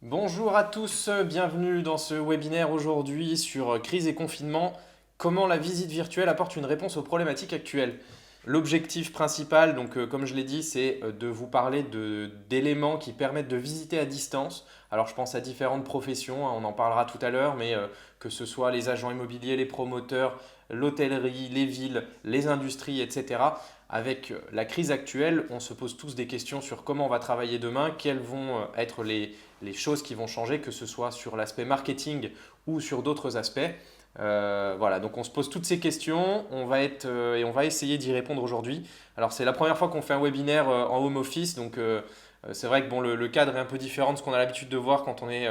Bonjour à tous, bienvenue dans ce webinaire aujourd'hui sur crise et confinement, comment la visite virtuelle apporte une réponse aux problématiques actuelles. L'objectif principal, donc comme je l'ai dit, c'est de vous parler d'éléments qui permettent de visiter à distance. Alors je pense à différentes professions, hein, on en parlera tout à l'heure, mais que ce soit les agents immobiliers, les promoteurs, l'hôtellerie, les villes, les industries, etc. Avec la crise actuelle, on se pose tous des questions sur comment on va travailler demain, quelles vont être les choses qui vont changer, que ce soit sur l'aspect marketing ou sur d'autres aspects. Voilà, donc on se pose toutes ces questions, et on va essayer d'y répondre aujourd'hui. Alors c'est la première fois qu'on fait un webinaire en home office, donc c'est vrai que bon, le cadre est un peu différent de ce qu'on a l'habitude de voir quand on est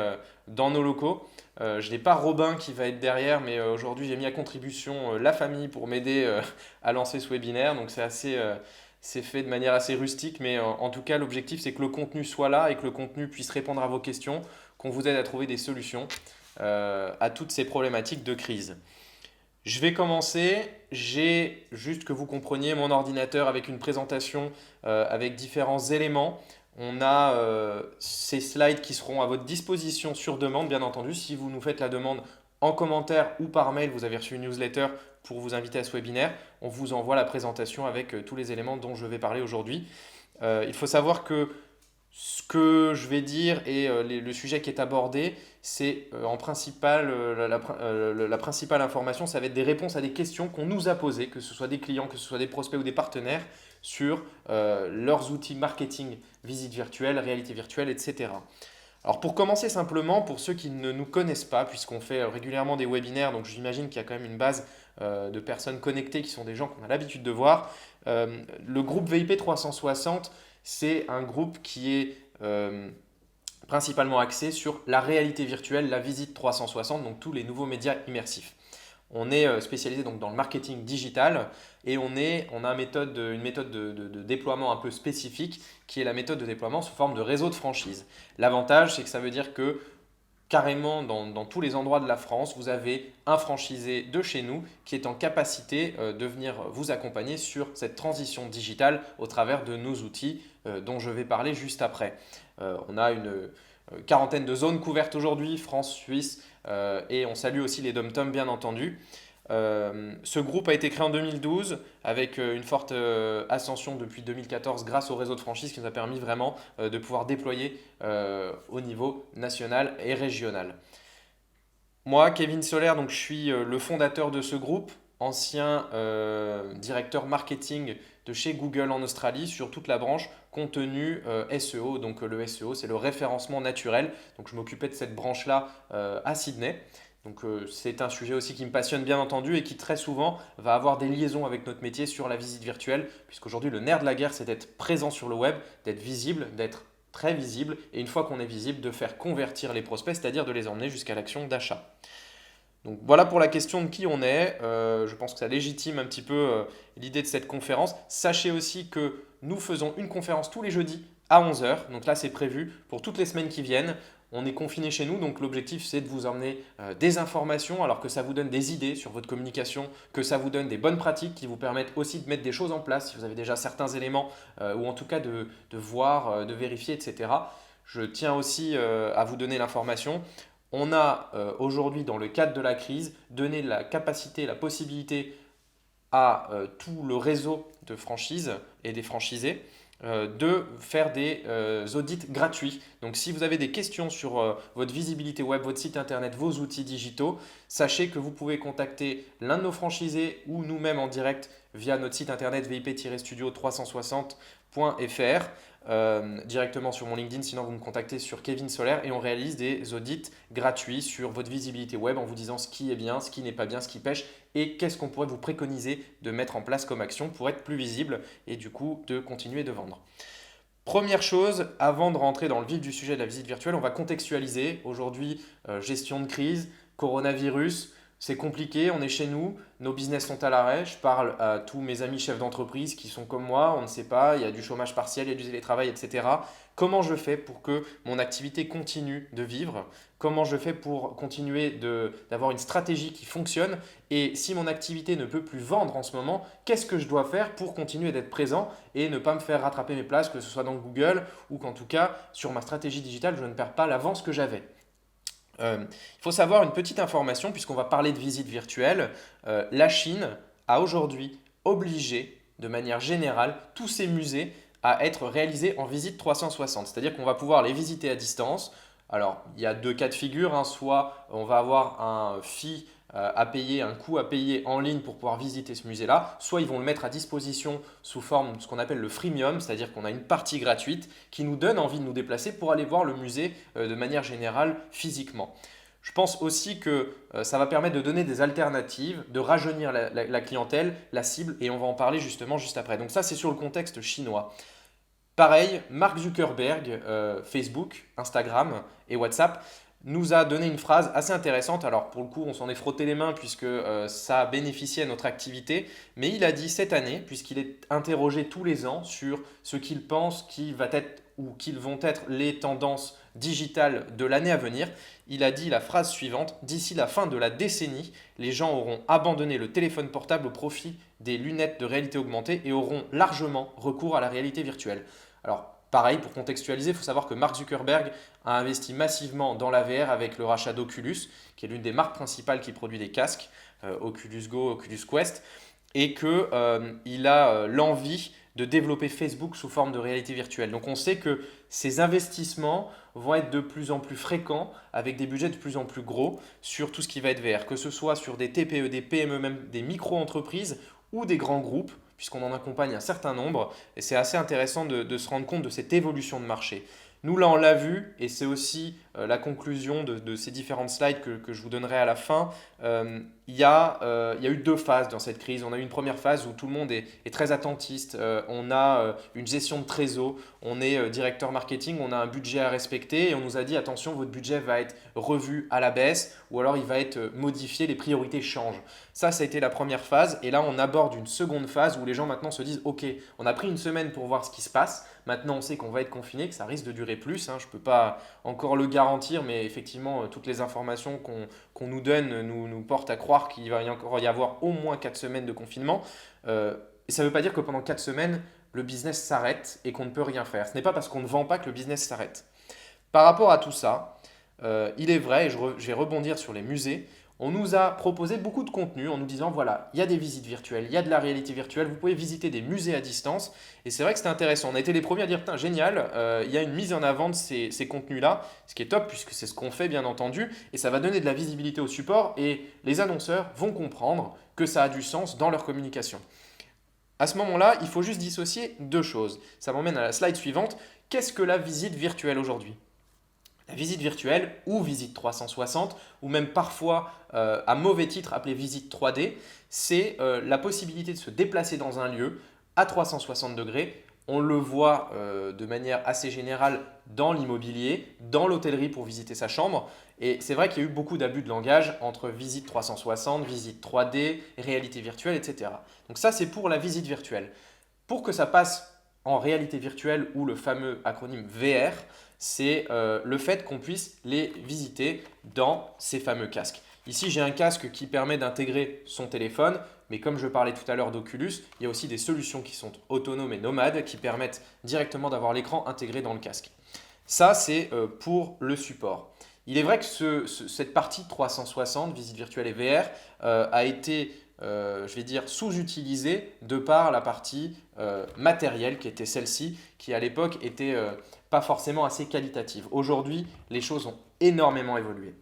dans nos locaux. Je n'ai pas Robin qui va être derrière, mais aujourd'hui j'ai mis à contribution la famille pour m'aider à lancer ce webinaire, donc c'est fait de manière assez rustique, mais en tout cas l'objectif c'est que le contenu soit là et que le contenu puisse répondre à vos questions, qu'on vous aide à trouver des solutions à toutes ces problématiques de crise. Je vais commencer. J'ai juste que vous compreniez mon ordinateur avec une présentation avec différents éléments. On a ces slides qui seront à votre disposition sur demande, bien entendu. Si vous nous faites la demande en commentaire ou par mail, vous avez reçu une newsletter pour vous inviter à ce webinaire. On vous envoie la présentation avec tous les éléments dont je vais parler aujourd'hui. Il faut savoir que ce que je vais dire et le sujet qui est abordé, c'est en principal, la principale information, ça va être des réponses à des questions qu'on nous a posées, que ce soit des clients, que ce soit des prospects ou des partenaires, sur leurs outils marketing, visite virtuelle, réalité virtuelle, etc. Alors pour commencer simplement, pour ceux qui ne nous connaissent pas, puisqu'on fait régulièrement des webinaires, donc j'imagine qu'il y a quand même une base de personnes connectées qui sont des gens qu'on a l'habitude de voir, le groupe VIP 360, c'est un groupe qui est principalement axé sur la réalité virtuelle, la visite 360, donc tous les nouveaux médias immersifs. On est spécialisé donc dans le marketing digital et on a une méthode de déploiement un peu spécifique qui est la méthode de déploiement sous forme de réseau de franchise. L'avantage, c'est que ça veut dire que carrément dans tous les endroits de la France, vous avez un franchisé de chez nous qui est en capacité de venir vous accompagner sur cette transition digitale au travers de nos outils dont je vais parler juste après. On a une quarantaine de zones couvertes aujourd'hui, France, Suisse, et on salue aussi les DOM-TOM bien entendu. Ce groupe a été créé en 2012 avec une forte ascension depuis 2014 grâce au réseau de franchise qui nous a permis vraiment de pouvoir déployer au niveau national et régional. Moi, Kevin Soler, donc je suis le fondateur de ce groupe, ancien directeur marketing de chez Google en Australie sur toute la branche contenu SEO. Donc le SEO, c'est le référencement naturel. Donc je m'occupais de cette branche-là à Sydney. Donc c'est un sujet aussi qui me passionne bien entendu et qui très souvent va avoir des liaisons avec notre métier sur la visite virtuelle, puisqu'aujourd'hui le nerf de la guerre c'est d'être présent sur le web, d'être visible, d'être très visible, et une fois qu'on est visible, de faire convertir les prospects, c'est-à-dire de les emmener jusqu'à l'action d'achat. Donc voilà pour la question de qui on est. Je pense que ça légitime un petit peu l'idée de cette conférence. Sachez aussi que nous faisons une conférence tous les jeudis à 11 heures. Donc là, c'est prévu pour toutes les semaines qui viennent. On est confiné chez nous, donc l'objectif c'est de vous emmener des informations, alors que ça vous donne des idées sur votre communication, que ça vous donne des bonnes pratiques qui vous permettent aussi de mettre des choses en place si vous avez déjà certains éléments, ou en tout cas de voir, de vérifier, etc. Je tiens aussi à vous donner l'information. On a aujourd'hui, dans le cadre de la crise, donné la capacité, la possibilité à tout le réseau de franchises et des franchisés de faire des audits gratuits. Donc si vous avez des questions sur votre visibilité web, votre site internet, vos outils digitaux, sachez que vous pouvez contacter l'un de nos franchisés ou nous-mêmes en direct via notre site internet vip-studio360.fr, directement sur mon LinkedIn, sinon vous me contactez sur Kevin Solaire et on réalise des audits gratuits sur votre visibilité web en vous disant ce qui est bien, ce qui n'est pas bien, ce qui pêche et qu'est-ce qu'on pourrait vous préconiser de mettre en place comme action pour être plus visible et du coup de continuer de vendre. Première chose, avant de rentrer dans le vif du sujet de la visite virtuelle, on va contextualiser aujourd'hui gestion de crise, coronavirus, c'est compliqué, on est chez nous, nos business sont à l'arrêt. Je parle à tous mes amis chefs d'entreprise qui sont comme moi, on ne sait pas, il y a du chômage partiel, il y a du télétravail, etc. Comment je fais pour que mon activité continue de vivre? Comment je fais pour continuer d'avoir une stratégie qui fonctionne? Et si mon activité ne peut plus vendre en ce moment, qu'est-ce que je dois faire pour continuer d'être présent et ne pas me faire rattraper mes places, que ce soit dans Google ou qu'en tout cas sur ma stratégie digitale, je ne perds pas l'avance que j'avais? Il faut savoir une petite information, puisqu'on va parler de visite virtuelle. La Chine a aujourd'hui obligé, de manière générale, tous ses musées à être réalisés en visite 360. C'est-à-dire qu'on va pouvoir les visiter à distance. Alors, il y a deux cas de figure, hein. Soit on va avoir un fee à payer, un coût à payer en ligne pour pouvoir visiter ce musée-là, soit ils vont le mettre à disposition sous forme de ce qu'on appelle le freemium, c'est-à-dire qu'on a une partie gratuite qui nous donne envie de nous déplacer pour aller voir le musée de manière générale physiquement. Je pense aussi que ça va permettre de donner des alternatives, de rajeunir la clientèle, la cible, et on va en parler justement juste après. Donc ça, c'est sur le contexte chinois. Pareil, Mark Zuckerberg, Facebook, Instagram et WhatsApp nous a donné une phrase assez intéressante. Alors pour le coup, on s'en est frotté les mains puisque ça a bénéficié à notre activité, mais il a dit cette année, puisqu'il est interrogé tous les ans sur ce qu'il pense qui va être ou qu'ils vont être les tendances digitales de l'année à venir, il a dit la phrase suivante: d'ici la fin de la décennie, les gens auront abandonné le téléphone portable au profit des lunettes de réalité augmentée et auront largement recours à la réalité virtuelle. Alors, pareil, pour contextualiser, il faut savoir que Mark Zuckerberg a investi massivement dans la VR avec le rachat d'Oculus, qui est l'une des marques principales qui produit des casques, Oculus Go, Oculus Quest, et qu'il a l'envie de développer Facebook sous forme de réalité virtuelle. Donc on sait que ces investissements vont être de plus en plus fréquents avec des budgets de plus en plus gros sur tout ce qui va être VR, que ce soit sur des TPE, des PME, même des micro-entreprises ou des grands groupes, puisqu'on en accompagne un certain nombre. Et c'est assez intéressant de se rendre compte de cette évolution de marché. Nous, là, on l'a vu, et c'est aussi la conclusion de ces différentes slides que je vous donnerai à la fin. Il y a eu deux phases dans cette crise. On a eu une première phase où tout le monde est très attentiste. On a une gestion de trésor, on est directeur marketing, on a un budget à respecter et on nous a dit attention, votre budget va être revu à la baisse ou alors il va être modifié, les priorités changent. Ça a été la première phase et là on aborde une seconde phase où les gens maintenant se disent ok, on a pris une semaine pour voir ce qui se passe. Maintenant on sait qu'on va être confiné, que ça risque de durer plus, hein. Je ne peux pas encore le garantir, mais effectivement toutes les informations qu'on nous donne nous portent à croire qu'il va encore y avoir au moins 4 semaines de confinement. Et ça ne veut pas dire que pendant 4 semaines, le business s'arrête et qu'on ne peut rien faire. Ce n'est pas parce qu'on ne vend pas que le business s'arrête. Par rapport à tout ça, il est vrai, et je vais rebondir sur les musées, on nous a proposé beaucoup de contenu en nous disant voilà, il y a des visites virtuelles, il y a de la réalité virtuelle, vous pouvez visiter des musées à distance. Et c'est vrai que c'était intéressant. On a été les premiers à dire putain, génial, il y a une mise en avant de ces contenus-là, ce qui est top puisque c'est ce qu'on fait bien entendu. Et ça va donner de la visibilité au support et les annonceurs vont comprendre que ça a du sens dans leur communication. À ce moment-là, il faut juste dissocier deux choses. Ça m'emmène à la slide suivante. Qu'est-ce que la visite virtuelle aujourd'hui? La visite virtuelle ou visite 360 ou même parfois à mauvais titre appelée visite 3D, c'est la possibilité de se déplacer dans un lieu à 360 degrés. On le voit de manière assez générale dans l'immobilier, dans l'hôtellerie pour visiter sa chambre. Et c'est vrai qu'il y a eu beaucoup d'abus de langage entre visite 360, visite 3D, réalité virtuelle, etc. Donc ça, c'est pour la visite virtuelle. Pour que ça passe en réalité virtuelle ou le fameux acronyme VR, c'est le fait qu'on puisse les visiter dans ces fameux casques. Ici, j'ai un casque qui permet d'intégrer son téléphone, mais comme je parlais tout à l'heure d'Oculus, il y a aussi des solutions qui sont autonomes et nomades qui permettent directement d'avoir l'écran intégré dans le casque. Ça, c'est pour le support. Il est vrai que cette partie 360, visite virtuelle et VR, a été je vais dire, sous-utilisée de par la partie matérielle qui était celle-ci, qui à l'époque était pas forcément assez qualitative. Aujourd'hui, les choses ont énormément évolué.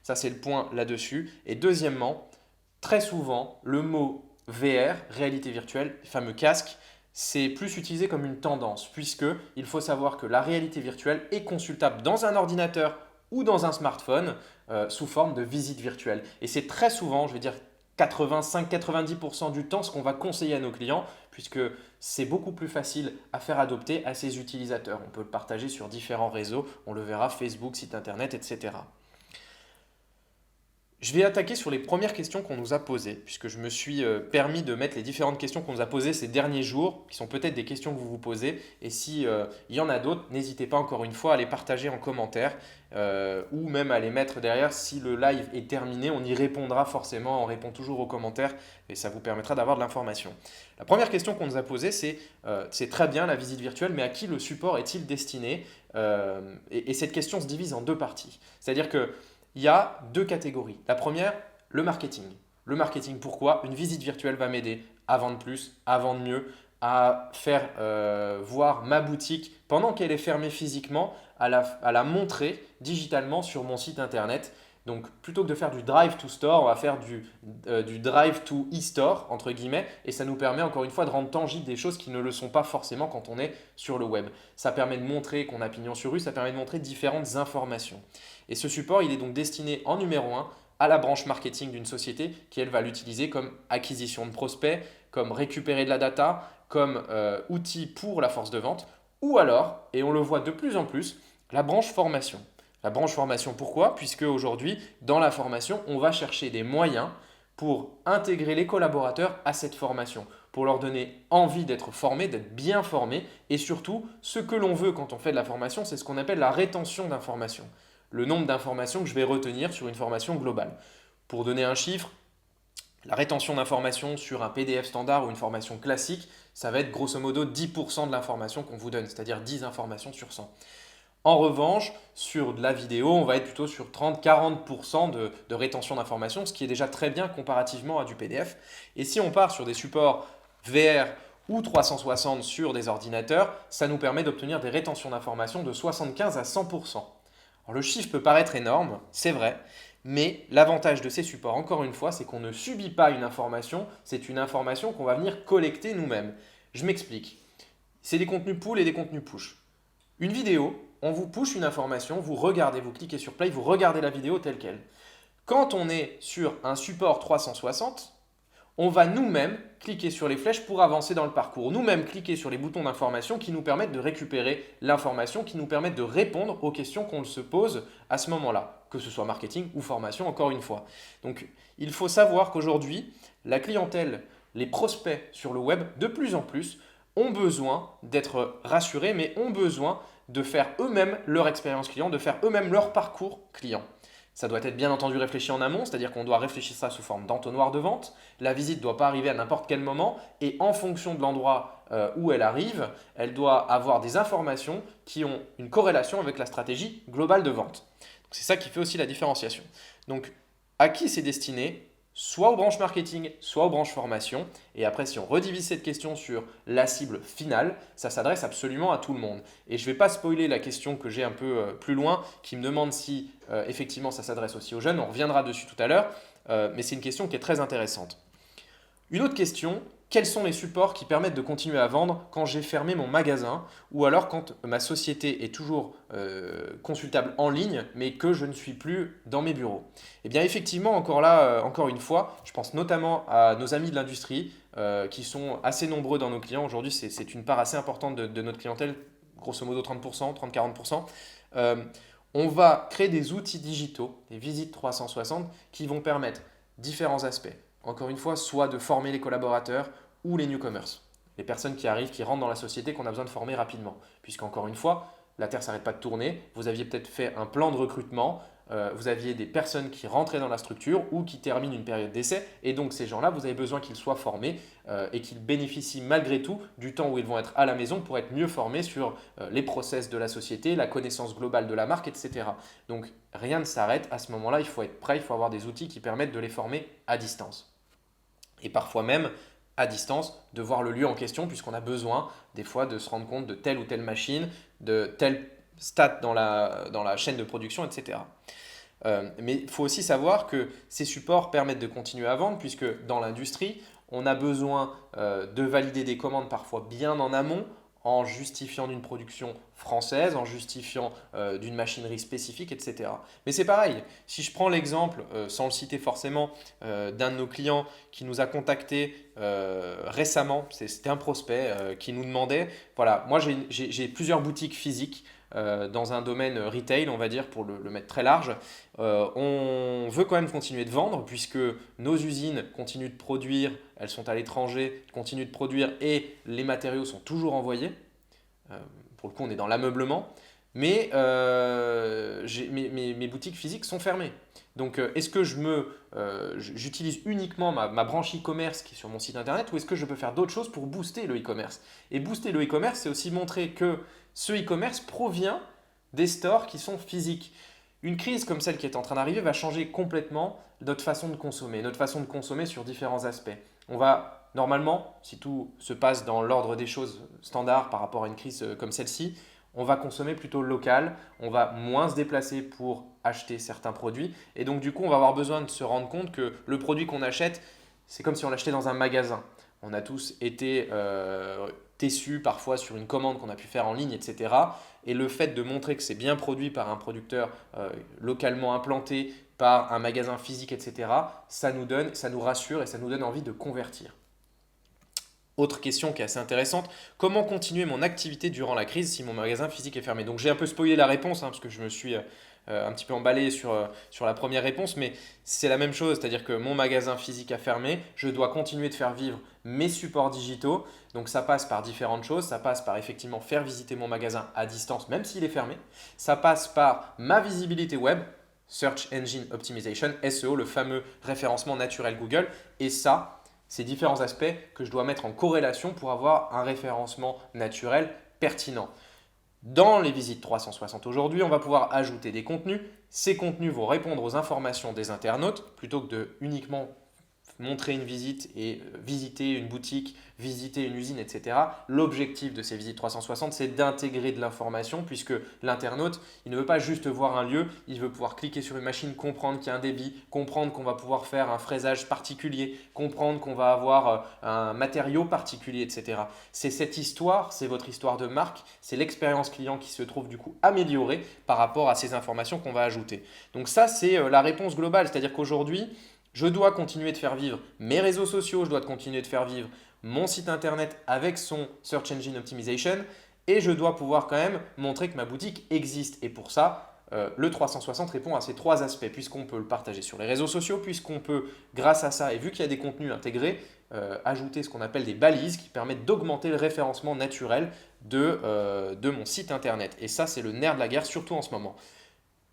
Ça, c'est le point là-dessus. Et deuxièmement, très souvent, le mot VR, réalité virtuelle, fameux casque, c'est plus utilisé comme une tendance, puisqu'il faut savoir que la réalité virtuelle est consultable dans un ordinateur ou dans un smartphone sous forme de visite virtuelle. Et c'est très souvent, je vais dire 85-90% du temps ce qu'on va conseiller à nos clients, puisque c'est beaucoup plus facile à faire adopter à ses utilisateurs. On peut le partager sur différents réseaux, on le verra, Facebook, site internet, etc. Je vais attaquer sur les premières questions qu'on nous a posées, puisque je me suis permis de mettre les différentes questions qu'on nous a posées ces derniers jours, qui sont peut-être des questions que vous vous posez. Et si il y en a d'autres, n'hésitez pas encore une fois à les partager en commentaire ou même à les mettre derrière. Si le live est terminé, on y répondra forcément. On répond toujours aux commentaires et ça vous permettra d'avoir de l'information. La première question qu'on nous a posée, c'est très bien la visite virtuelle, mais à qui le support est-il destiné? Et cette question se divise en deux parties. C'est-à-dire que il y a deux catégories. La première, le marketing. Le marketing, pourquoi? Une visite virtuelle va m'aider à vendre plus, à vendre mieux, à faire voir ma boutique pendant qu'elle est fermée physiquement, à la montrer digitalement sur mon site internet. Donc plutôt que de faire du drive to store, on va faire du drive to e-store, entre guillemets, et ça nous permet encore une fois de rendre tangible des choses qui ne le sont pas forcément quand on est sur le web. Ça permet de montrer qu'on a pignon sur rue, ça permet de montrer différentes informations. Et ce support, il est donc destiné en numéro 1 à la branche marketing d'une société qui, elle, va l'utiliser comme acquisition de prospects, comme récupérer de la data, comme outil pour la force de vente, ou alors, et on le voit de plus en plus, la branche formation. La branche formation, pourquoi? Puisque aujourd'hui, dans la formation, on va chercher des moyens pour intégrer les collaborateurs à cette formation, pour leur donner envie d'être formés, d'être bien formés, et surtout, ce que l'on veut quand on fait de la formation, c'est ce qu'on appelle la rétention d'informations. Le nombre d'informations que je vais retenir sur une formation globale. Pour donner un chiffre, la rétention d'informations sur un PDF standard ou une formation classique, ça va être grosso modo 10% de l'information qu'on vous donne, c'est-à-dire 10 informations sur 100. En revanche, sur de la vidéo, on va être plutôt sur 30-40% de rétention d'informations, ce qui est déjà très bien comparativement à du PDF. Et si on part sur des supports VR ou 360 sur des ordinateurs, ça nous permet d'obtenir des rétentions d'informations de 75 à 100%. Alors, le chiffre peut paraître énorme, c'est vrai, mais l'avantage de ces supports, encore une fois, c'est qu'on ne subit pas une information, c'est une information qu'on va venir collecter nous-mêmes. Je m'explique. C'est des contenus pull et des contenus push. Une vidéo, on vous push une information, vous regardez, vous cliquez sur play, vous regardez la vidéo telle qu'elle. Quand on est sur un support 360, on va nous-mêmes cliquer sur les flèches pour avancer dans le parcours. Nous-mêmes cliquer sur les boutons d'information qui nous permettent de récupérer l'information, qui nous permettent de répondre aux questions qu'on se pose à ce moment-là, que ce soit marketing ou formation, encore une fois. Donc, il faut savoir qu'aujourd'hui, la clientèle, les prospects sur le web, de plus en plus, ont besoin d'être rassurés, mais ont besoin de faire eux-mêmes leur expérience client, de faire eux-mêmes leur parcours client. Ça doit être bien entendu réfléchi en amont, c'est-à-dire qu'on doit réfléchir ça sous forme d'entonnoir de vente. La visite ne doit pas arriver à n'importe quel moment et en fonction de l'endroit où elle arrive, elle doit avoir des informations qui ont une corrélation avec la stratégie globale de vente. C'est ça qui fait aussi la différenciation. Donc, à qui c'est destiné? Soit aux branches marketing, soit aux branches formation. Et après, si on redivise cette question sur la cible finale, ça s'adresse absolument à tout le monde. Et je ne vais pas spoiler la question que j'ai un peu plus loin, qui me demande si effectivement ça s'adresse aussi aux jeunes. On reviendra dessus tout à l'heure, mais c'est une question qui est très intéressante. Une autre question, quels sont les supports qui permettent de continuer à vendre quand j'ai fermé mon magasin ou alors quand ma société est toujours consultable en ligne mais que je ne suis plus dans mes bureaux? Eh bien effectivement, encore là, encore une fois, je pense notamment à nos amis de l'industrie qui sont assez nombreux dans nos clients. Aujourd'hui, c'est une part assez importante de notre clientèle, grosso modo 30%, 30-40%. On va créer des outils digitaux, des visites 360 qui vont permettre différents aspects. Encore une fois, soit de former les collaborateurs ou les newcomers, les personnes qui arrivent, qui rentrent dans la société qu'on a besoin de former rapidement. Puisqu'encore une fois, la Terre ne s'arrête pas de tourner, vous aviez peut-être fait un plan de recrutement, vous aviez des personnes qui rentraient dans la structure ou qui terminent une période d'essai, et donc ces gens-là, vous avez besoin qu'ils soient formés et qu'ils bénéficient malgré tout du temps où ils vont être à la maison pour être mieux formés sur les process de la société, la connaissance globale de la marque, etc. Donc rien ne s'arrête, à ce moment-là, il faut être prêt, il faut avoir des outils qui permettent de les former à distance. Et parfois même à distance de voir le lieu en question puisqu'on a besoin des fois de se rendre compte de telle ou telle machine, de tel stade dans la chaîne de production, etc. Mais il faut aussi savoir que ces supports permettent de continuer à vendre puisque dans l'industrie, on a besoin de valider des commandes parfois bien en amont en justifiant d'une production française, en justifiant d'une machinerie spécifique, etc. Mais c'est pareil, si je prends l'exemple, sans le citer forcément, d'un de nos clients qui nous a contacté récemment, c'était un prospect qui nous demandait, voilà, moi j'ai plusieurs boutiques physiques dans un domaine retail, on va dire, pour le mettre très large. On veut quand même continuer de vendre puisque nos usines continuent de produire, elles sont à l'étranger, continuent de produire et les matériaux sont toujours envoyés. Euh, pour le coup, on est dans l'ameublement. Mais mes boutiques physiques sont fermées. Donc, est-ce que j'utilise uniquement ma branche e-commerce qui est sur mon site internet ou est-ce que je peux faire d'autres choses pour booster le e-commerce? Et booster le e-commerce, c'est aussi montrer que ce e-commerce provient des stores qui sont physiques. Une crise comme celle qui est en train d'arriver va changer complètement notre façon de consommer sur différents aspects. On va normalement, si tout se passe dans l'ordre des choses standards par rapport à une crise comme celle-ci, on va consommer plutôt local, on va moins se déplacer pour acheter certains produits et donc du coup on va avoir besoin de se rendre compte que le produit qu'on achète, c'est comme si on l'achetait dans un magasin. On a tous été déçus parfois sur une commande qu'on a pu faire en ligne, etc. Et le fait de montrer que c'est bien produit par un producteur localement implanté, par un magasin physique, etc., ça nous rassure et ça nous donne envie de convertir. Autre question qui est assez intéressante, comment continuer mon activité durant la crise si mon magasin physique est fermé? Donc j'ai un peu spoilé la réponse parce que je me suis un petit peu emballé sur la première réponse, mais c'est la même chose, c'est-à-dire que mon magasin physique a fermé, je dois continuer de faire vivre mes supports digitaux, donc ça passe par différentes choses, ça passe par effectivement faire visiter mon magasin à distance même s'il est fermé, ça passe par ma visibilité web, Search Engine Optimization, SEO, le fameux référencement naturel Google, et ça, ces différents aspects que je dois mettre en corrélation pour avoir un référencement naturel pertinent. Dans les visites 360 aujourd'hui, on va pouvoir ajouter des contenus. Ces contenus vont répondre aux informations des internautes plutôt que de uniquement montrer une visite et visiter une boutique, visiter une usine, etc. L'objectif de ces visites 360, c'est d'intégrer de l'information puisque l'internaute, il ne veut pas juste voir un lieu, il veut pouvoir cliquer sur une machine, comprendre qu'il y a un débit, comprendre qu'on va pouvoir faire un fraisage particulier, comprendre qu'on va avoir un matériau particulier, etc. C'est cette histoire, c'est votre histoire de marque, c'est l'expérience client qui se trouve du coup améliorée par rapport à ces informations qu'on va ajouter. Donc ça, c'est la réponse globale, c'est-à-dire qu'aujourd'hui, je dois continuer de faire vivre mes réseaux sociaux, je dois continuer de faire vivre mon site internet avec son Search Engine Optimization et je dois pouvoir quand même montrer que ma boutique existe. Et pour ça, le 360 répond à ces trois aspects puisqu'on peut le partager sur les réseaux sociaux, puisqu'on peut, grâce à ça, et vu qu'il y a des contenus intégrés, ajouter ce qu'on appelle des balises qui permettent d'augmenter le référencement naturel de mon site internet. Et ça, c'est le nerf de la guerre, surtout en ce moment.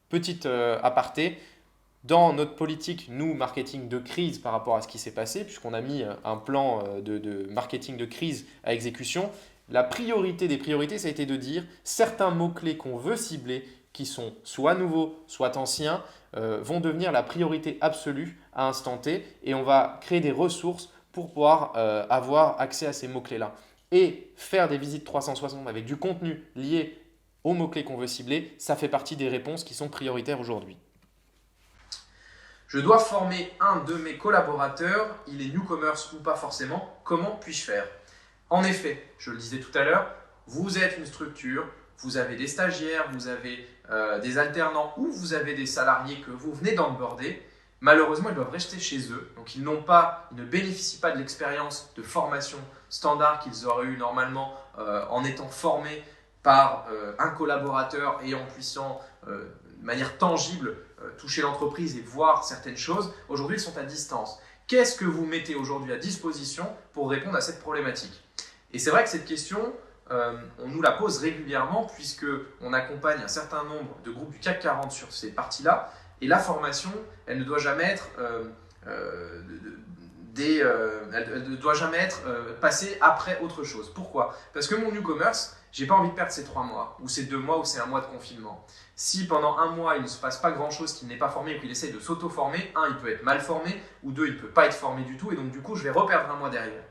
Petite aparté. Dans notre politique, nous, marketing de crise par rapport à ce qui s'est passé, puisqu'on a mis un plan de marketing de crise à exécution, la priorité des priorités, ça a été de dire certains mots-clés qu'on veut cibler, qui sont soit nouveaux, soit anciens, vont devenir la priorité absolue à instant T et on va créer des ressources pour pouvoir avoir accès à ces mots-clés-là. Et faire des visites 360 avec du contenu lié aux mots-clés qu'on veut cibler, ça fait partie des réponses qui sont prioritaires aujourd'hui. Je dois former un de mes collaborateurs, il est newcomer ou pas forcément, comment puis-je faire? En effet, je le disais tout à l'heure, vous êtes une structure, vous avez des stagiaires, vous avez des alternants ou vous avez des salariés que vous venez d'onboarder. Malheureusement, ils doivent rester chez eux, donc ils ne bénéficient pas de l'expérience de formation standard qu'ils auraient eu normalement en étant formés par un collaborateur et en puissant de manière tangible toucher l'entreprise et voir certaines choses. Aujourd'hui, ils sont à distance. Qu'est-ce que vous mettez aujourd'hui à disposition pour répondre à cette problématique? Et c'est vrai que cette question, on nous la pose régulièrement puisqu'on accompagne un certain nombre de groupes du CAC 40 sur ces parties-là. Et la formation, elle ne doit jamais être, passée après autre chose. Pourquoi? Parce que mon newcomers, j'ai pas envie de perdre ces 3 mois, ou ces 2 mois, ou ces 1 mois de confinement. Si pendant 1 mois, il ne se passe pas grand-chose, qu'il n'est pas formé ou qu'il essaie de s'auto-former, il peut être mal formé, ou 2, il ne peut pas être formé du tout, et donc du coup, je vais reperdre 1 mois derrière.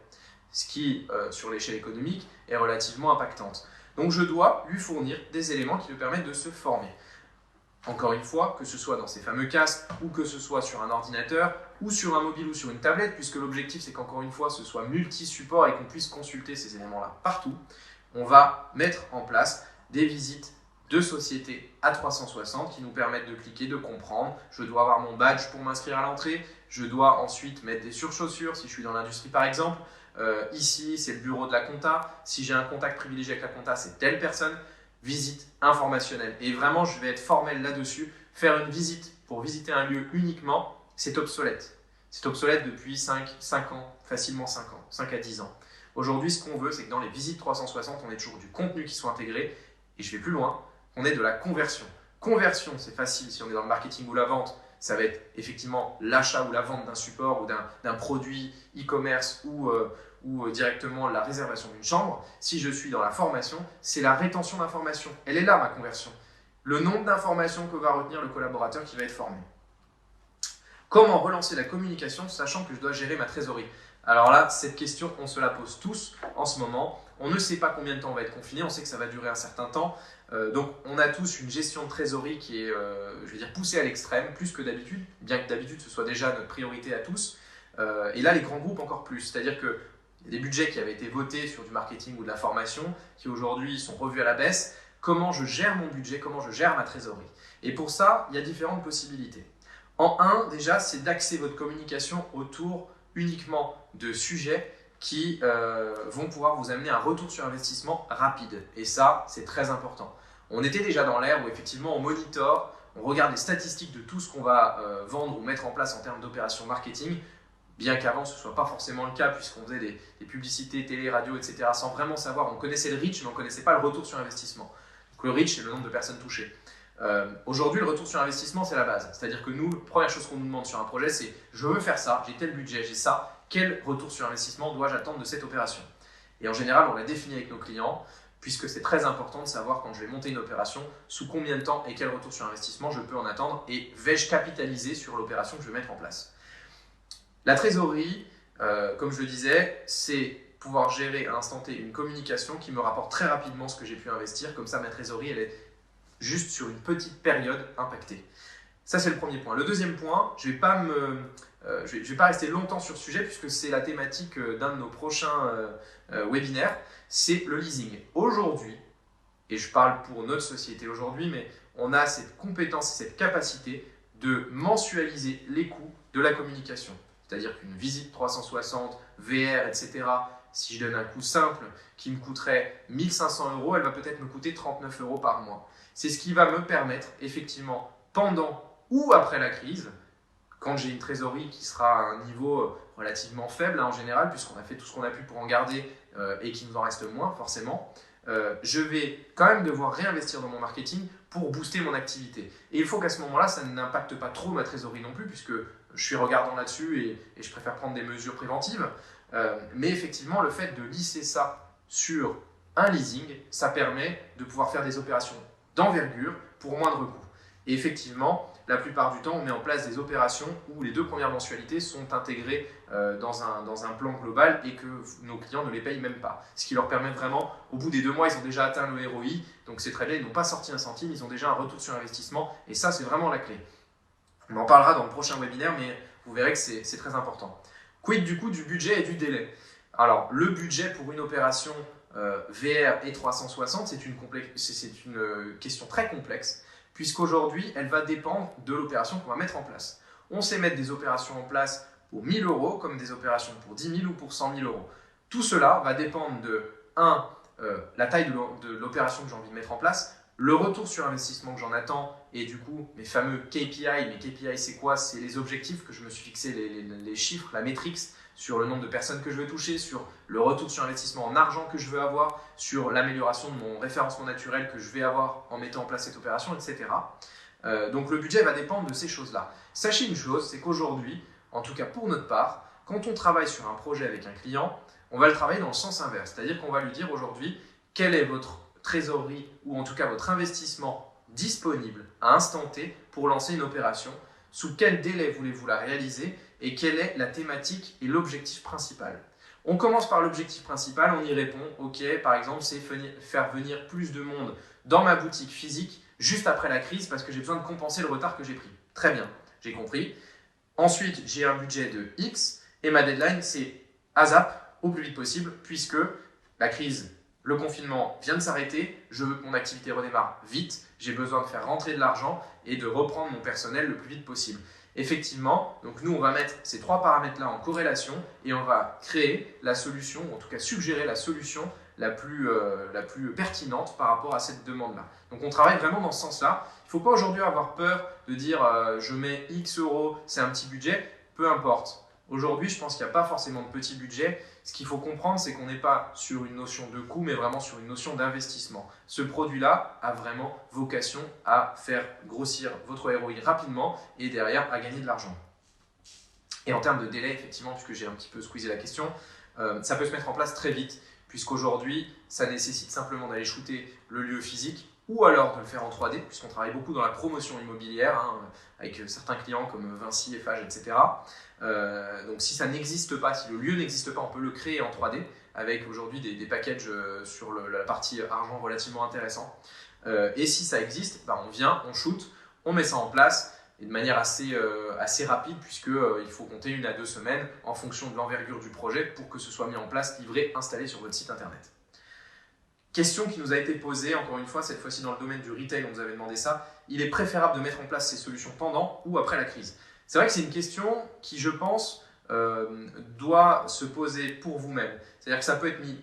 Ce qui, sur l'échelle économique, est relativement impactante. Donc je dois lui fournir des éléments qui lui permettent de se former. Encore une fois, que ce soit dans ces fameux casques, ou que ce soit sur un ordinateur, ou sur un mobile ou sur une tablette, puisque l'objectif c'est qu'encore une fois, ce soit multi-support et qu'on puisse consulter ces éléments-là partout, on va mettre en place des visites de société à 360 qui nous permettent de cliquer, de comprendre. Je dois avoir mon badge pour m'inscrire à l'entrée, je dois ensuite mettre des surchaussures si je suis dans l'industrie par exemple. Ici, c'est le bureau de la compta. Si j'ai un contact privilégié avec la compta, c'est telle personne. Visite informationnelle. Et vraiment, je vais être formel là-dessus. Faire une visite pour visiter un lieu uniquement, c'est obsolète. C'est obsolète depuis 5 ans, facilement 5 ans, 5 à 10 ans. Aujourd'hui, ce qu'on veut, c'est que dans les visites 360, on ait toujours du contenu qui soit intégré. Et je vais plus loin, on ait de la conversion. Conversion, c'est facile si on est dans le marketing ou la vente. Ça va être effectivement l'achat ou la vente d'un support ou d'un produit e-commerce ou directement la réservation d'une chambre. Si je suis dans la formation, c'est la rétention d'informations. Elle est là, ma conversion. Le nombre d'informations que va retenir le collaborateur qui va être formé. Comment relancer la communication sachant que je dois gérer ma trésorerie? Alors là, cette question, on se la pose tous en ce moment. On ne sait pas combien de temps on va être confiné, on sait que ça va durer un certain temps. Donc on a tous une gestion de trésorerie qui est, je vais dire, poussée à l'extrême, plus que d'habitude, bien que d'habitude ce soit déjà notre priorité à tous. Et là, les grands groupes encore plus. C'est-à-dire que il y a des budgets qui avaient été votés sur du marketing ou de la formation, qui aujourd'hui sont revus à la baisse. Comment je gère mon budget, comment je gère ma trésorerie? Et pour ça, il y a différentes possibilités. En un, déjà, c'est d'axer votre communication autour uniquement de sujets qui vont pouvoir vous amener un retour sur investissement rapide. Et ça, c'est très important. On était déjà dans l'ère où effectivement on monitore, on regarde les statistiques de tout ce qu'on va vendre ou mettre en place en termes d'opérations marketing, bien qu'avant ce ne soit pas forcément le cas puisqu'on faisait des publicités, télé, radio, etc. sans vraiment savoir. On connaissait le reach, mais on ne connaissait pas le retour sur investissement. Donc le reach, c'est le nombre de personnes touchées. Aujourd'hui, le retour sur investissement, c'est la base. C'est-à-dire que nous, la première chose qu'on nous demande sur un projet, c'est je veux faire ça, j'ai tel budget, j'ai ça, quel retour sur investissement dois-je attendre de cette opération? Et en général, on l'a défini avec nos clients, puisque c'est très important de savoir quand je vais monter une opération, sous combien de temps et quel retour sur investissement je peux en attendre et vais-je capitaliser sur l'opération que je vais mettre en place. La trésorerie, comme je le disais, c'est pouvoir gérer à l'instant T une communication qui me rapporte très rapidement ce que j'ai pu investir, comme ça ma trésorerie, elle est juste sur une petite période impactée. Ça, c'est le premier point. Le deuxième point, je ne vais pas rester longtemps sur ce sujet puisque c'est la thématique d'un de nos prochains webinaires, c'est le leasing. Aujourd'hui, et je parle pour notre société aujourd'hui, mais on a cette compétence et cette capacité de mensualiser les coûts de la communication. C'est-à-dire qu'une visite 360, VR, etc., si je donne un coût simple qui me coûterait 1 500 €, elle va peut-être me coûter 39 € par mois. C'est ce qui va me permettre, effectivement, pendant ou après la crise, quand j'ai une trésorerie qui sera à un niveau relativement faible en général, puisqu'on a fait tout ce qu'on a pu pour en garder et qu'il nous en reste moins forcément, je vais quand même devoir réinvestir dans mon marketing pour booster mon activité. Et il faut qu'à ce moment-là, ça n'impacte pas trop ma trésorerie non plus, puisque je suis regardant là-dessus et je préfère prendre des mesures préventives. Mais effectivement, le fait de lisser ça sur un leasing, ça permet de pouvoir faire des opérations d'envergure pour moindre coût. Et effectivement, la plupart du temps, on met en place des opérations où les 2 premières mensualités sont intégrées dans un plan global et que nos clients ne les payent même pas. Ce qui leur permet vraiment, au bout des 2 mois, ils ont déjà atteint le ROI, donc c'est très bien, ils n'ont pas sorti un centime, ils ont déjà un retour sur investissement et ça, c'est vraiment la clé. On en parlera dans le prochain webinaire, mais vous verrez que c'est très important. Quid du coup du budget et du délai? Alors, le budget pour une opération VR et 360, c'est une question très complexe, puisqu'aujourd'hui, elle va dépendre de l'opération qu'on va mettre en place. On sait mettre des opérations en place pour 1 000 € comme des opérations pour 10 000 ou pour 100 000 €. Tout cela va dépendre de, la taille de l'opération que j'ai envie de mettre en place, le retour sur investissement que j'en attends et du coup, mes fameux KPI. Mes KPI, c'est quoi? C'est les objectifs que je me suis fixés, les chiffres, la matrix, sur le nombre de personnes que je veux toucher, sur le retour sur investissement en argent que je veux avoir, sur l'amélioration de mon référencement naturel que je vais avoir en mettant en place cette opération, etc. Donc le budget va dépendre de ces choses-là. Sachez une chose, c'est qu'aujourd'hui, en tout cas pour notre part, quand on travaille sur un projet avec un client, on va le travailler dans le sens inverse. C'est-à-dire qu'on va lui dire aujourd'hui quelle est votre trésorerie ou en tout cas votre investissement disponible à instant T pour lancer une opération, sous quel délai voulez-vous la réaliser et quelle est la thématique et l'objectif principal. On commence par l'objectif principal, on y répond, ok, par exemple, c'est faire venir plus de monde dans ma boutique physique juste après la crise parce que j'ai besoin de compenser le retard que j'ai pris. Très bien, j'ai compris. Ensuite, j'ai un budget de X et ma deadline, c'est ASAP, au plus vite possible, puisque la crise, le confinement vient de s'arrêter, je veux que mon activité redémarre vite, j'ai besoin de faire rentrer de l'argent et de reprendre mon personnel le plus vite possible. Effectivement, donc nous on va mettre ces 3 paramètres-là en corrélation et on va créer la solution, ou en tout cas suggérer la solution la plus pertinente par rapport à cette demande-là. Donc on travaille vraiment dans ce sens-là. Il ne faut pas aujourd'hui avoir peur de dire je mets X euros, c'est un petit budget, peu importe. Aujourd'hui, je pense qu'il n'y a pas forcément de petit budget. Ce qu'il faut comprendre, c'est qu'on n'est pas sur une notion de coût, mais vraiment sur une notion d'investissement. Ce produit-là a vraiment vocation à faire grossir votre ROI rapidement et derrière à gagner de l'argent. Et en termes de délai, effectivement, puisque j'ai un petit peu squeezé la question, ça peut se mettre en place très vite, puisqu'aujourd'hui, ça nécessite simplement d'aller shooter le lieu physique ou alors de le faire en 3D, puisqu'on travaille beaucoup dans la promotion immobilière, avec certains clients comme Vinci, Eiffage, etc. Donc si ça n'existe pas, si le lieu n'existe pas, on peut le créer en 3D, avec aujourd'hui des packages sur la partie argent relativement intéressant. Et si ça existe, on vient, on shoot, on met ça en place, et de manière assez rapide, puisqu'il faut compter 1 à 2 semaines en fonction de l'envergure du projet pour que ce soit mis en place, livré, installé sur votre site internet. Question qui nous a été posée, encore une fois, cette fois-ci dans le domaine du retail, on nous avait demandé ça. Il est préférable de mettre en place ces solutions pendant ou après la crise? C'est vrai que c'est une question qui, je pense, doit se poser pour vous-même. C'est-à-dire que ça peut être mis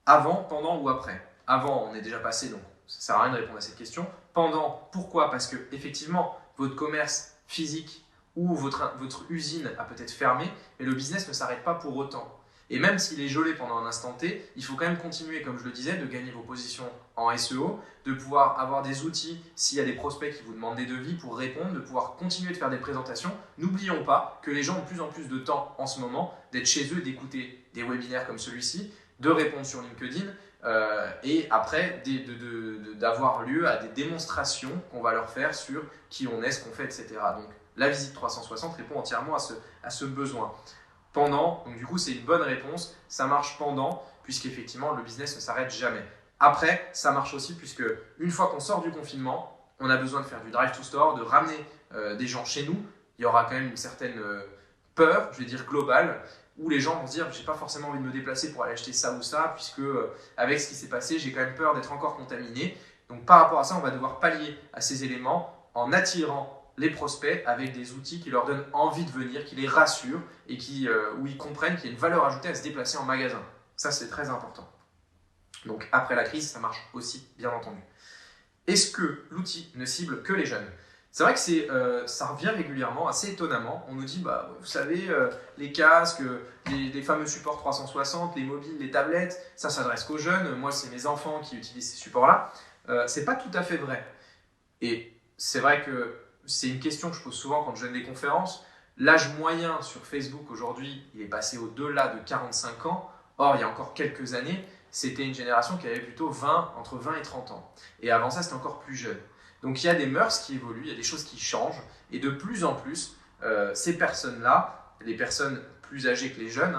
avant, pendant ou après. Avant, on est déjà passé, donc ça ne sert à rien de répondre à cette question. Pendant, pourquoi? Parce que effectivement, votre commerce physique ou votre usine a peut-être fermé, mais le business ne s'arrête pas pour autant. Et même s'il est gelé pendant un instant T, il faut quand même continuer, comme je le disais, de gagner vos positions en SEO, de pouvoir avoir des outils s'il y a des prospects qui vous demandent des devis pour répondre, de pouvoir continuer de faire des présentations. N'oublions pas que les gens ont de plus en plus de temps en ce moment d'être chez eux, d'écouter des webinaires comme celui-ci, de répondre sur LinkedIn et après d'avoir lieu à des démonstrations qu'on va leur faire sur qui on est, ce qu'on fait, etc. Donc la visite 360 répond entièrement à ce besoin. Pendant, donc du coup c'est une bonne réponse, ça marche pendant, puisqu'effectivement le business ne s'arrête jamais. Après, ça marche aussi puisque une fois qu'on sort du confinement, on a besoin de faire du drive to store, de ramener des gens chez nous. Il y aura quand même une certaine peur, je vais dire globale, où les gens vont se dire j'ai pas forcément envie de me déplacer pour aller acheter ça ou ça, puisque avec ce qui s'est passé, j'ai quand même peur d'être encore contaminé. Donc par rapport à ça, on va devoir pallier à ces éléments en attirant les prospects avec des outils qui leur donnent envie de venir, qui les rassurent et où ils comprennent qu'il y a une valeur ajoutée à se déplacer en magasin. Ça, c'est très important. Donc, après la crise, ça marche aussi, bien entendu. Est-ce que l'outil ne cible que les jeunes? C'est vrai que ça revient régulièrement, assez étonnamment. On nous dit, vous savez, les casques, les fameux supports 360, les mobiles, les tablettes, ça s'adresse qu'aux jeunes. Moi, c'est mes enfants qui utilisent ces supports-là. C'est pas tout à fait vrai. Et c'est vrai que c'est une question que je pose souvent quand je donne des conférences. L'âge moyen sur Facebook aujourd'hui, il est passé au-delà de 45 ans. Or, il y a encore quelques années, c'était une génération qui avait plutôt entre 20 et 30 ans. Et avant ça, c'était encore plus jeune. Donc, il y a des mœurs qui évoluent, il y a des choses qui changent. Et de plus en plus, ces personnes-là, les personnes plus âgées que les jeunes,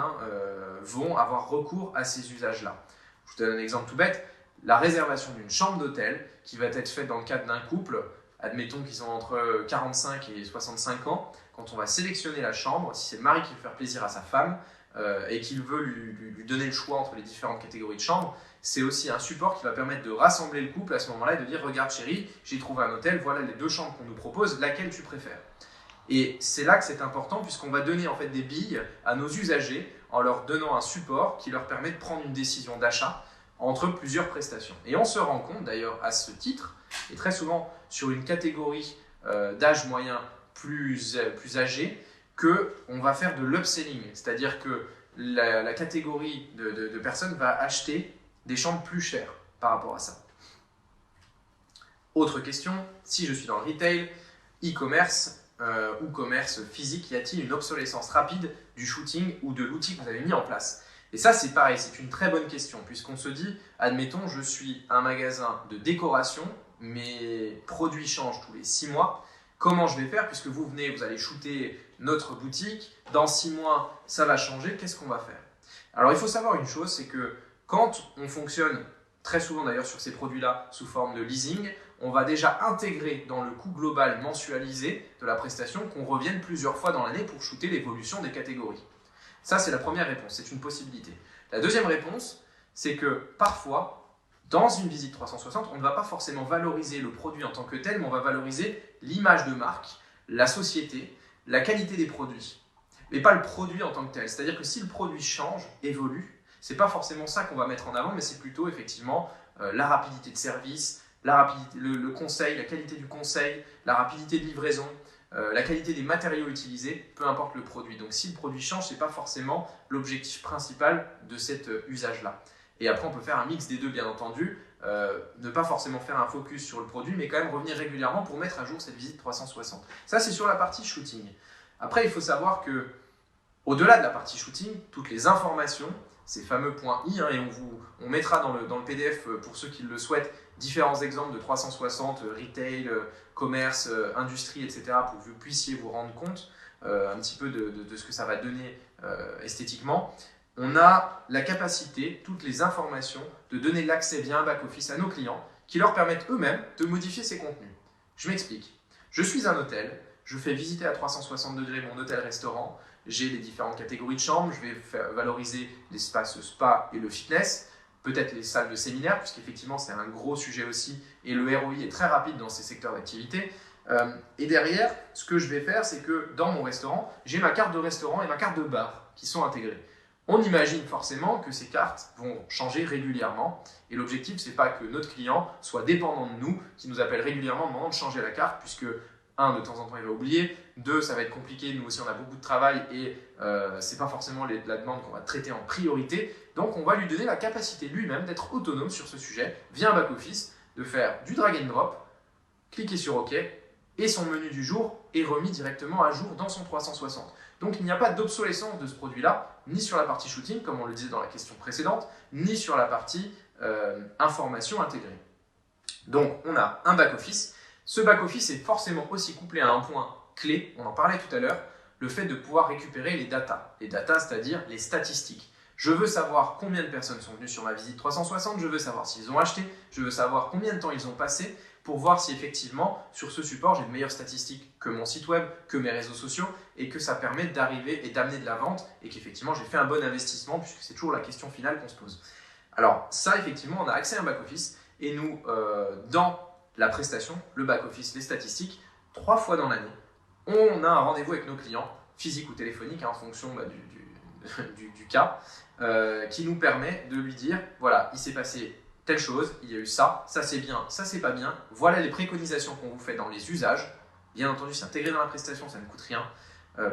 vont avoir recours à ces usages-là. Je vous donne un exemple tout bête. La réservation d'une chambre d'hôtel qui va être faite dans le cadre d'un couple. Admettons qu'ils ont entre 45 et 65 ans. Quand on va sélectionner la chambre, si c'est le mari qui veut faire plaisir à sa femme et qu'il veut lui donner le choix entre les différentes catégories de chambres, c'est aussi un support qui va permettre de rassembler le couple à ce moment-là et de dire « Regarde chérie, j'ai trouvé un hôtel, voilà les 2 chambres qu'on nous propose, laquelle tu préfères ?» Et c'est là que c'est important puisqu'on va donner en fait des billes à nos usagers en leur donnant un support qui leur permet de prendre une décision d'achat entre plusieurs prestations. Et on se rend compte d'ailleurs à ce titre, et très souvent sur une catégorie d'âge moyen plus âgée, qu'on va faire de l'upselling, c'est-à-dire que la catégorie de personnes va acheter des chambres plus chères par rapport à ça. Autre question, si je suis dans le retail, e-commerce ou commerce physique, y a-t-il une obsolescence rapide du shooting ou de l'outil que vous avez mis en place? Et ça, c'est pareil, c'est une très bonne question, puisqu'on se dit, admettons, je suis un magasin de décoration, mes produits changent tous les 6 mois. Comment je vais faire? Puisque vous venez, vous allez shooter notre boutique, dans 6 mois, ça va changer, qu'est-ce qu'on va faire? Alors, il faut savoir une chose, c'est que quand on fonctionne, très souvent d'ailleurs sur ces produits-là, sous forme de leasing, on va déjà intégrer dans le coût global mensualisé de la prestation qu'on revienne plusieurs fois dans l'année pour shooter l'évolution des catégories. Ça, c'est la première réponse, c'est une possibilité. La deuxième réponse, c'est que parfois, dans une visite 360, on ne va pas forcément valoriser le produit en tant que tel, mais on va valoriser l'image de marque, la société, la qualité des produits, mais pas le produit en tant que tel. C'est-à-dire que si le produit change, évolue, c'est pas forcément ça qu'on va mettre en avant, mais c'est plutôt effectivement la rapidité de service, le conseil, la qualité du conseil, la rapidité de livraison, la qualité des matériaux utilisés, peu importe le produit. Donc si le produit change, ce n'est pas forcément l'objectif principal de cet usage-là. Et après, on peut faire un mix des deux, bien entendu, ne pas forcément faire un focus sur le produit, mais quand même revenir régulièrement pour mettre à jour cette visite 360. Ça, c'est sur la partie shooting. Après, il faut savoir que au-delà de la partie shooting, toutes les informations, ces fameux points I, et on mettra dans le PDF, pour ceux qui le souhaitent, différents exemples de 360, retail, commerce, industrie, etc., pour que vous puissiez vous rendre compte un petit peu de ce que ça va donner esthétiquement. On a la capacité, toutes les informations, de donner l'accès via un back-office à nos clients qui leur permettent eux-mêmes de modifier ces contenus. Je m'explique. Je suis un hôtel, je fais visiter à 360 degrés mon hôtel-restaurant, j'ai les différentes catégories de chambres, je vais valoriser l'espace spa et le fitness, peut-être les salles de séminaire, puisqu'effectivement c'est un gros sujet aussi, et le ROI est très rapide dans ces secteurs d'activité. Et derrière, ce que je vais faire, c'est que dans mon restaurant, j'ai ma carte de restaurant et ma carte de bar qui sont intégrées. On imagine forcément que ces cartes vont changer régulièrement, et l'objectif, c'est pas que notre client soit dépendant de nous, qui nous appelle régulièrement en demandant de changer la carte, puisque de temps en temps, il va oublier. 2, ça va être compliqué. Nous aussi, on a beaucoup de travail et c'est pas forcément la demande qu'on va traiter en priorité. Donc, on va lui donner la capacité lui-même d'être autonome sur ce sujet via un back-office, de faire du drag and drop, cliquer sur OK et son menu du jour est remis directement à jour dans son 360. Donc, il n'y a pas d'obsolescence de ce produit-là, ni sur la partie shooting, comme on le disait dans la question précédente, ni sur la partie information intégrée. Donc, on a un back-office. Ce back-office est forcément aussi couplé à un point clé, on en parlait tout à l'heure, le fait de pouvoir récupérer les datas. Les datas, c'est-à-dire les statistiques. Je veux savoir combien de personnes sont venues sur ma visite 360, je veux savoir s'ils ont acheté, je veux savoir combien de temps ils ont passé pour voir si effectivement, sur ce support, j'ai de meilleures statistiques que mon site web, que mes réseaux sociaux, et que ça permet d'arriver et d'amener de la vente, et qu'effectivement, j'ai fait un bon investissement, puisque c'est toujours la question finale qu'on se pose. Alors ça, effectivement, on a accès à un back-office, et nous, dans la prestation, le back-office, les statistiques, 3 fois dans l'année, on a un rendez-vous avec nos clients, physique ou téléphonique, en fonction du cas, qui nous permet de lui dire, voilà, il s'est passé telle chose, il y a eu ça, ça c'est bien, ça c'est pas bien, voilà les préconisations qu'on vous fait dans les usages. Bien entendu, c'est intégré dans la prestation, ça ne coûte rien.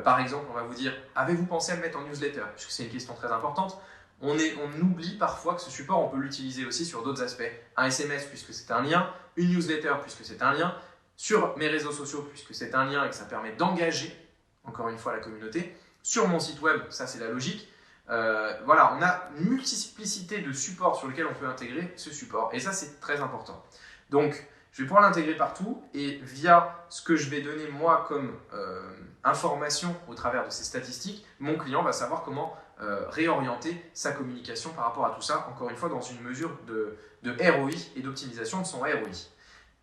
Par exemple, on va vous dire, avez-vous pensé à le mettre en newsletter? Puisque c'est une question très importante. On oublie parfois que ce support, on peut l'utiliser aussi sur d'autres aspects. Un SMS, puisque c'est un lien, une newsletter, puisque c'est un lien, sur mes réseaux sociaux, puisque c'est un lien et que ça permet d'engager, encore une fois, la communauté, sur mon site web, ça c'est la logique. Voilà, on a une multiplicité de supports sur lesquels on peut intégrer ce support, et ça c'est très important. Donc, je vais pouvoir l'intégrer partout, et via ce que je vais donner moi comme information au travers de ces statistiques, mon client va savoir comment réorienter sa communication par rapport à tout ça, encore une fois dans une mesure de ROI et d'optimisation de son ROI.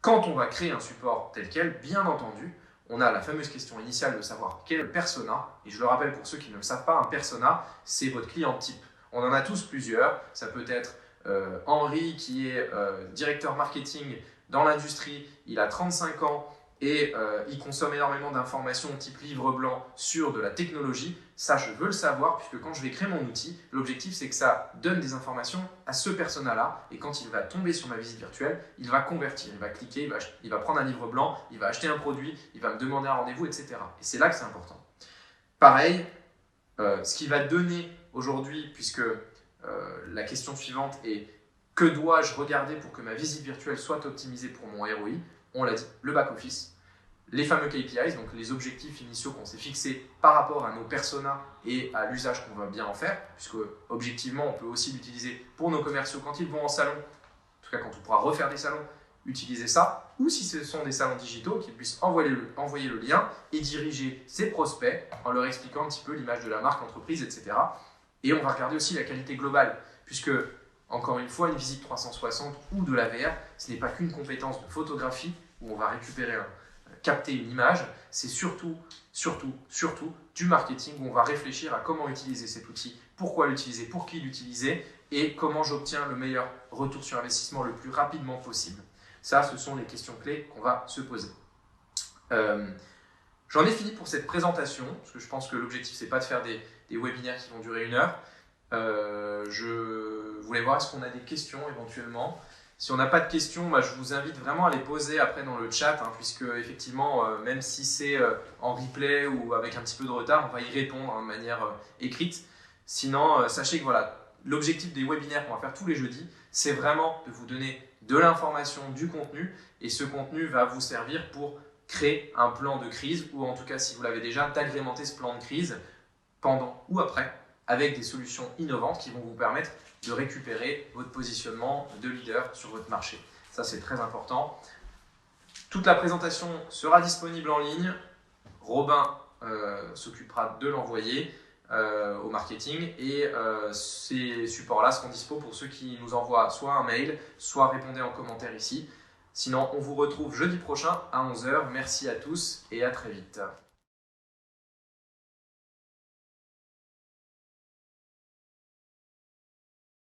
Quand on va créer un support tel quel, bien entendu, on a la fameuse question initiale de savoir quel est le persona, et je le rappelle pour ceux qui ne le savent pas, un persona, c'est votre client type. On en a tous plusieurs, ça peut être Henri qui est directeur marketing dans l'industrie, il a 35 ans, et il consomme énormément d'informations type livre blanc sur de la technologie. Ça, je veux le savoir, puisque quand je vais créer mon outil, l'objectif, c'est que ça donne des informations à ce persona-là, et quand il va tomber sur ma visite virtuelle, il va convertir, il va cliquer, il va prendre un livre blanc, il va acheter un produit, il va me demander un rendez-vous, etc. Et c'est là que c'est important. Pareil, ce qui va donner aujourd'hui, puisque la question suivante est « Que dois-je regarder pour que ma visite virtuelle soit optimisée pour mon ROI ?» On l'a dit, le back-office, les fameux KPIs, donc les objectifs initiaux qu'on s'est fixés par rapport à nos personas et à l'usage qu'on va bien en faire, puisque objectivement, on peut aussi l'utiliser pour nos commerciaux quand ils vont en salon, en tout cas quand on pourra refaire des salons, utiliser ça, ou si ce sont des salons digitaux, qu'ils puissent envoyer le lien et diriger ses prospects en leur expliquant un petit peu l'image de la marque, l'entreprise, etc. Et on va regarder aussi la qualité globale, puisque encore une fois, une visite 360 ou de la VR, ce n'est pas qu'une compétence de photographie où on va récupérer, capter une image, c'est surtout du marketing où on va réfléchir à comment utiliser cet outil, pourquoi l'utiliser, pour qui l'utiliser et comment j'obtiens le meilleur retour sur investissement le plus rapidement possible. Ça, ce sont les questions clés qu'on va se poser. J'en ai fini pour cette présentation, parce que je pense que l'objectif, c'est pas de faire des webinaires qui vont durer 1 heure. Je voulais voir est-ce qu'on a des questions éventuellement. Si on n'a pas de questions, je vous invite vraiment à les poser après dans le chat, puisque effectivement, même si c'est en replay ou avec un petit peu de retard, on va y répondre de manière écrite. Sinon, sachez que voilà, l'objectif des webinaires qu'on va faire tous les jeudis, c'est vraiment de vous donner de l'information, du contenu, et ce contenu va vous servir pour créer un plan de crise, ou en tout cas, si vous l'avez déjà, d'agrémenter ce plan de crise pendant ou après, avec des solutions innovantes qui vont vous permettre de récupérer votre positionnement de leader sur votre marché. Ça, c'est très important. Toute la présentation sera disponible en ligne. Robin s'occupera de l'envoyer au marketing et ces supports-là seront dispo pour ceux qui nous envoient soit un mail, soit répondez en commentaire ici. Sinon, on vous retrouve jeudi prochain à 11 h. Merci à tous et à très vite.